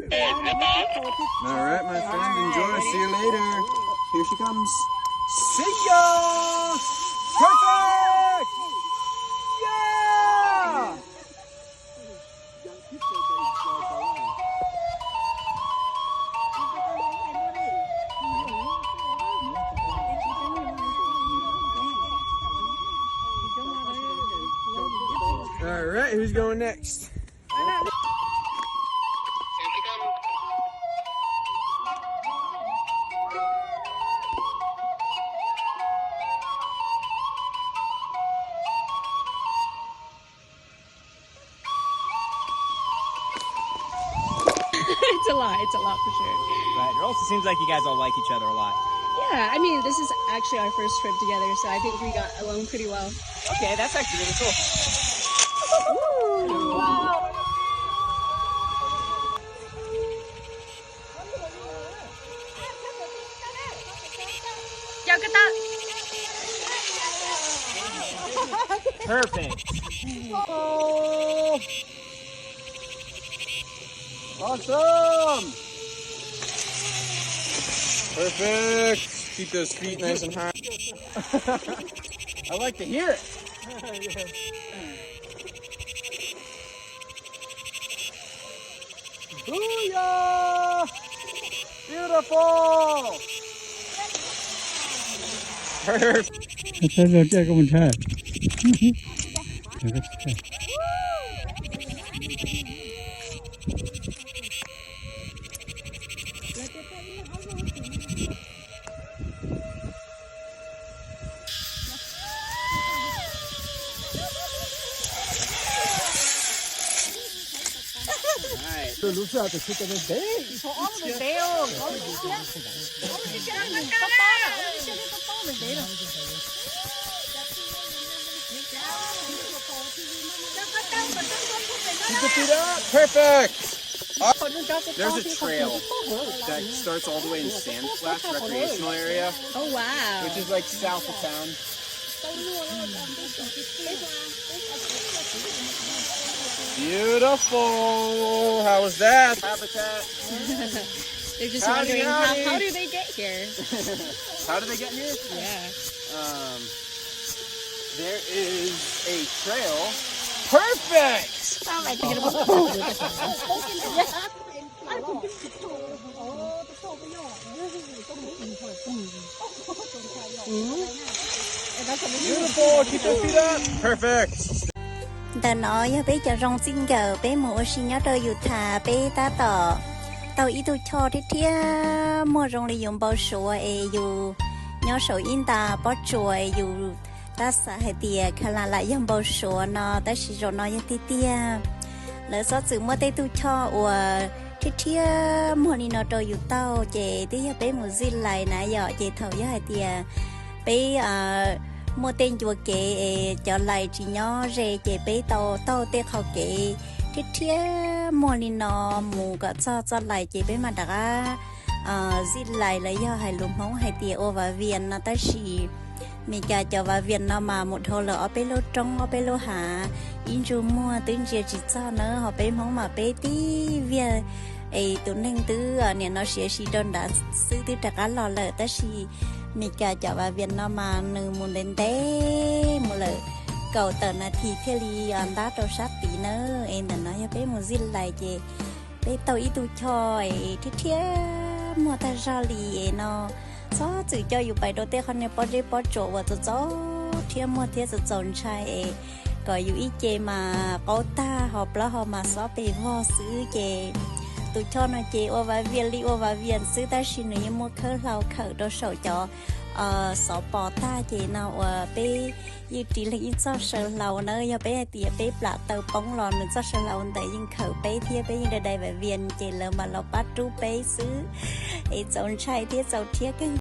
All right, my friend. Enjoy. See you later. Here she comes. See ya! Perfect! Yeah! All right, who's going next? It's a lot for sure. Right. It also seems like you guys all like each other a lot. Yeah, I mean, this is actually our first trip together, so I think we got along pretty well. Okay, that's actually really cool. Perfect. Oh! Awesome! Perfect. Keep those feet nice and high. I like to hear it. Booyah! Beautiful! Perfect. 这个我们看，这个看。 Keep the feet up. Perfect. There's a trail that starts all the way in Sandflash recreational area. Oh, wow. Which is like south of town. Beautiful. How was that? Habitat. They're just Howdy, wondering, howdy. how do they get here? How did they get here? Yeah. There is a trail. Perfect. Beautiful. Keep your feet up. Perfect. Tờ nói bé cho rong xin gờ bé mua xin nhớ đôi dù thà bé ta tỏ tàu ý tôi cho thế thia mua rong li dùng bao số dù nhớ số in ta bao chuối dù ta sẽ hay tiề khả là lại dùng bao số nó ta chỉ rồi nói như tiề lỡ số chữ mua tay tôi cho thế thia mua đi nó đôi dù tàu chế tiề bé mua gì lại nãy giờ chế thầu với hay tiề bé mua tên chùa kệ cho lại chỉ nhỏ rề chế bé tàu tên họ kệ thế thia mua đi nó mua cả cho lại chế bé mà đã zin lại lấy do hay lùm hóng hay tiề ô và viên nó ta chỉ mình cả cho và viên nó mà một hồi là ở bé lô trong ở bé lô hạ in chú mua tiếng chia chỉ cho nó họ bé hóng mà bé tí viên tụi nên tứ nè nó sẽ chỉ đơn đã sư tứ trả cá lò lợ ta chỉ mình cả cho và viên nó mà nửa một đến té một lợ cầu tờ là thì theo đi ăn đá trâu sát tí nữa em là nói bé một zin lại chị bé tàu ít tu cho thế mua ta ra lì nó gió chỉ choอยู่ไปโดเต้คนเนี่ยปอดปอดโจว่าจะจ้อเที่ยมัวเที่ยจะจนชายก็อยู่อีเจมาเกาตาหอบแล้วหอบมาซ้อไปพ่อซื้อเจตุชอนเจโอวาเวียนลิโอวาเวียนซื้อตาชินยมัวเคอเราเคอโดโฉจอสอปอตาเจนาไปยูตีเลยยิ่งซ้อเสือเราเนอะอย่าไปเตี๋ยไปปลาเตาป้องหลอนหนึ่งซ้อเสือเราแต่ยิ่งเคอไปเที่ยไปยิ่งใดๆแบบเวียนเจเลยมาเราปัดรูไปซื้อจนชายเที่ยเจ้าเที่ยกัน